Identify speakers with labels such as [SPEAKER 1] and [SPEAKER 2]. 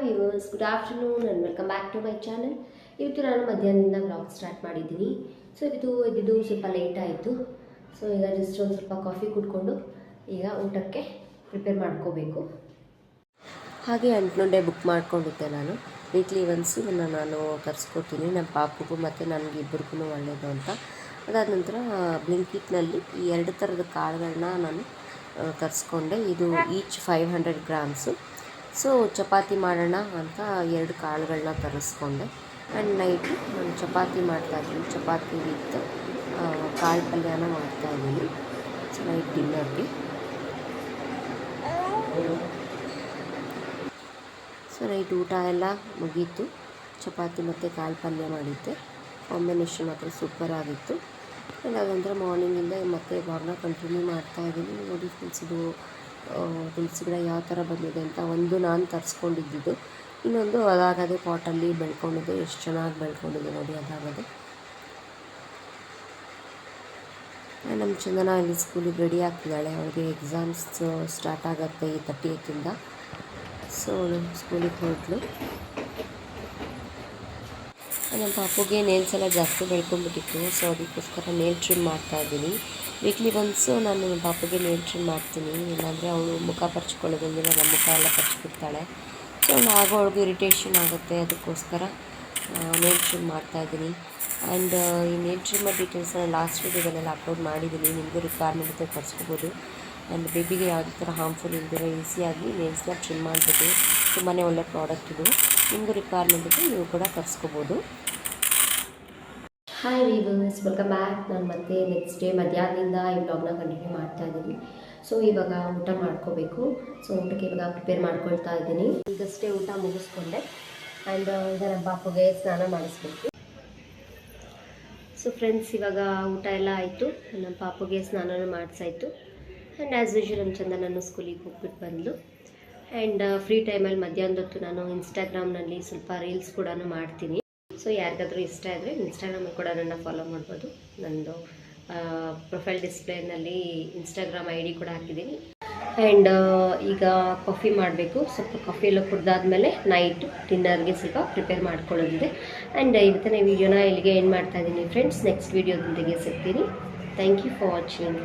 [SPEAKER 1] Viewers, good afternoon and welcome back to my channel. ಇವತ್ತು ನಾನು ಮಧ್ಯಾಹ್ನದಿಂದ ವ್ಲಾಗ್ ಸ್ಟಾರ್ಟ್ ಮಾಡಿದ್ದೀನಿ. ಸೊ ಇದು ಸ್ವಲ್ಪ ಲೇಟ್ ಆಯಿತು. ಸೊ ಈಗ ಜಸ್ಟ್ ಒಂದು ಸ್ವಲ್ಪ ಕಾಫಿ ಕುಡ್ಕೊಂಡು ಈಗ ಊಟಕ್ಕೆ ಪ್ರಿಪೇರ್ ಮಾಡ್ಕೋಬೇಕು. ಹಾಗೆ ಅಂಟ್ನುಂಡೆ ಬುಕ್ ಮಾಡ್ಕೊಂಡಿದ್ದೆ ನಾನು. ವೀಕ್ಲಿ ಒನ್ಸ್ ಇದನ್ನು ನಾನು ತರಿಸ್ಕೊತೀನಿ ನಮ್ಮ ಪಾಪುಗೂ ಮತ್ತು ನನಗಿಬ್ಬರಿಗೂ ಒಳ್ಳೆಯದು ಅಂತ. ಅದಾದ ನಂತರ ಬ್ಲಿಂಕಿಟ್ನಲ್ಲಿ ಈ 2 ಥರದ ಕಾಳುಗಳನ್ನ ನಾನು ತರಿಸ್ಕೊಂಡೆ. ಇದು ಈಚ್ 500 ಗ್ರಾಮ್ಸು. ಸೊ ಚಪಾತಿ ಮಾಡೋಣ ಅಂತ 2 ಕಾಳುಗಳನ್ನ ತರಿಸ್ಕೊಂಡೆ. ಆ್ಯಂಡ್ ನೈಟು ನಾನು ಚಪಾತಿ ಮಾಡ್ತಾಯಿದ್ದೀನಿ. ಚಪಾತಿ ವಿತ್ ಕಾಳು ಪಲ್ಯನ ಮಾಡ್ತಾಯಿದ್ದೀನಿ. ಸೊ ನೈಟ್ ಡಿನ್ನರ್ಗೆ. ಸೊ ನೈಟ್ ಊಟ ಎಲ್ಲ ಮುಗೀತು. ಚಪಾತಿ ಮತ್ತು ಕಾಳು ಪಲ್ಯ ಮಾಡಿದ್ದೆ. ಕಾಂಬಿನೇಷನ್ ಮಾತ್ರ ಸೂಪರ್ ಆಗಿತ್ತು. ಆ್ಯಂಡ್ ಅದಂತರ ಮಾರ್ನಿಂಗಿಂದ ಮತ್ತೆ ಇವಾಗನ ಕಂಟಿನ್ಯೂ ಮಾಡ್ತಾಯಿದ್ದೀನಿ. ನೋಡಿ ಫ್ರೆಂಡ್ಸ್, ಇದು ತುಳಸಿ ಗಿಡ ಯಾವ ಥರ ಬಂದಿದೆ ಅಂತ. ಒಂದು ನಾನು ತರಿಸ್ಕೊಂಡಿದ್ದು, ಇನ್ನೊಂದು ಅದಾಗದೆ ಪಾಟಲ್ಲಿ ಬೆಳ್ಕೊಂಡಿದೆ. ಎಷ್ಟು ಚೆನ್ನಾಗಿ ಬೆಳ್ಕೊಂಡಿದೆ ನೋಡಿ, ಅದಾಗದೆ. ನಮ್ಮ ಚಂದನ ಇಲ್ಲಿ ಸ್ಕೂಲಿಗೆ ರೆಡಿ ಆಗ್ತಿದ್ದಾಳೆ. ಅವಳಿಗೆ ಎಕ್ಸಾಮ್ಸ್ ಸ್ಟಾರ್ಟ್ ಆಗುತ್ತೆ ಈ 30th. ಸೊ ಸ್ಕೂಲಿಗೆ ಹೊರಟಳು. ನಮ್ಮ ಪಾಪುಗೆ ನೇಲ್ಸ್ ಎಲ್ಲ ಜಾಸ್ತಿ ಬೆಳ್ಕೊಂಡ್ಬಿಟ್ಟಿತ್ತು. ಸೊ ಅದಕ್ಕೋಸ್ಕರ ನೇಲ್ ಟ್ರಿಮ್ ಮಾಡ್ತಾಯಿದ್ದೀನಿ. ವೀಕ್ಲಿ ಒನ್ಸು ನಾನು ನಮ್ಮ ಪಾಪುಗೆ ನೇಲ್ ಟ್ರಿಮ್ ಮಾಡ್ತೀನಿ. ಇಲ್ಲಾಂದರೆ ಅವಳು ಮುಖ ಪರ್ಚ್ಕೊಳ್ಳೋದ್ರಿಂದ ನಮ್ಮ ಮುಖ ಎಲ್ಲ ಪರ್ಚ್ಬಿಡ್ತಾಳೆ. ಸೊ ಆಗೋ ಅವಳಿಗೆ ಇರಿಟೇಷನ್ ಆಗುತ್ತೆ. ಅದಕ್ಕೋಸ್ಕರ ನೇಲ್ ಟ್ರಿಮ್ ಮಾಡ್ತಾಯಿದ್ದೀನಿ. ಆ್ಯಂಡ್ ಈ ನೇಲ್ ಟ್ರಿಮ್ಮರ್ ಡೀಟೇಲ್ಸ್ನ ಲಾಸ್ಟ್ ವೀಡಿಯೋದಲ್ಲೆಲ್ಲ ಅಪ್ಲೋಡ್ ಮಾಡಿದ್ದೀನಿ. ನಿಮಗೂ ರಿಕ್ವೈರ್ಮೆಂಟ್ ಇದ್ದರೆ ತರಿಸ್ಕೋಬೋದು. ಆ್ಯಂಡ್ ಬೇಬಿಗೆ ಯಾವುದೇ ಥರ ಹಾರ್ಮ್ಫುಲ್ ಇಲ್ದಿರೋ ಈಸಿಯಾಗಿ ನೇಲ್ಸ್ನ ಟ್ರಿಮ್ ಮಾಡ್ಬೋದು. ತುಂಬಾ ಒಳ್ಳೆ ಪ್ರಾಡಕ್ಟ್ ಇದು. ನಿಮಗೂ ರಿಕ್ವೈರ್ಮೆಂಟ್ ಇದ್ದರೆ ನೀವು ಕೂಡ ತರಿಸ್ಕೋಬೋದು. Hi viewers, welcome back. ನಾನು ಮತ್ತೆ ನೆಕ್ಸ್ಟ್ ಡೇ ಮಧ್ಯಾಹ್ನದಿಂದ ಈ ವ್ಲಾಗ್ನ ಕಂಟಿನ್ಯೂ ಮಾಡ್ತಾ ಇದ್ದೀನಿ. ಸೊ ಇವಾಗ ಊಟ ಮಾಡ್ಕೋಬೇಕು. ಸೊ ಊಟಕ್ಕೆ ಇವಾಗ ಪ್ರಿಪೇರ್ ಮಾಡ್ಕೊಳ್ತಾ ಇದ್ದೀನಿ. ಈಗಷ್ಟೇ ಊಟ ಮುಗಿಸ್ಕೊಂಡೆ. ಆ್ಯಂಡ್ ಈಗ ನಮ್ಮ ಪಾಪುಗೆ ಸ್ನಾನ ಮಾಡಿಸ್ಬೇಕು. ಸೊ ಫ್ರೆಂಡ್ಸ್, ಇವಾಗ ಊಟ ಎಲ್ಲ ಆಯಿತು. ನಮ್ಮ ಪಾಪುಗೆ ಸ್ನಾನ ಮಾಡಿಸಾಯಿತು. ಆ್ಯಂಡ್ ಆ್ಯಸ್ ಯೂಶುವಲ್ ನಮ್ಮ ಚಂದನನ್ನು ಸ್ಕೂಲಿಗೆ ಹೋಗ್ಬಿಟ್ಟು ಬಂದು. ಆ್ಯಂಡ್ ಫ್ರೀ ಟೈಮಲ್ಲಿ ಮಧ್ಯಾಹ್ನದ ಹೊತ್ತು ನಾನು ಇನ್ಸ್ಟಾಗ್ರಾಮ್ನಲ್ಲಿ ಸ್ವಲ್ಪ ರೀಲ್ಸ್ ಕೂಡ ಮಾಡ್ತೀನಿ. ಸೊ ಯಾರಿಗಾದರೂ ಇಷ್ಟ ಇದ್ದರೆ ಇನ್ಸ್ಟಾಗ್ರಾಮಲ್ಲಿ ಕೂಡ ನನ್ನ ಫಾಲೋ ಮಾಡ್ಬೋದು. ನನ್ನದು ಪ್ರೊಫೈಲ್ ಡಿಸ್ಪ್ಲೇನಲ್ಲಿ ಇನ್ಸ್ಟಾಗ್ರಾಮ್ ID ಕೂಡ ಹಾಕಿದ್ದೀನಿ. ಆ್ಯಂಡ್ ಈಗ ಕಾಫಿ ಮಾಡಬೇಕು. ಸ್ವಲ್ಪ ಕಾಫಿ ಎಲ್ಲ ಕುಡ್ದಾದ್ಮೇಲೆ ನೈಟ್ ಡಿನ್ನರ್ಗೆ ಸ್ವಲ್ಪ ಪ್ರಿಪೇರ್ ಮಾಡ್ಕೊಳ್ಳೋದಿದೆ. ಆ್ಯಂಡ್ ಇವತ್ತಿನ ವೀಡಿಯೋನ ಇಲ್ಲಿಗೆ ಎಂಡ್ ಮಾಡ್ತಾಯಿದ್ದೀನಿ ಫ್ರೆಂಡ್ಸ್. ನೆಕ್ಸ್ಟ್ ವೀಡಿಯೋದೊಂದಿಗೆ ಸಿಗ್ತೀನಿ. Thank you for watching.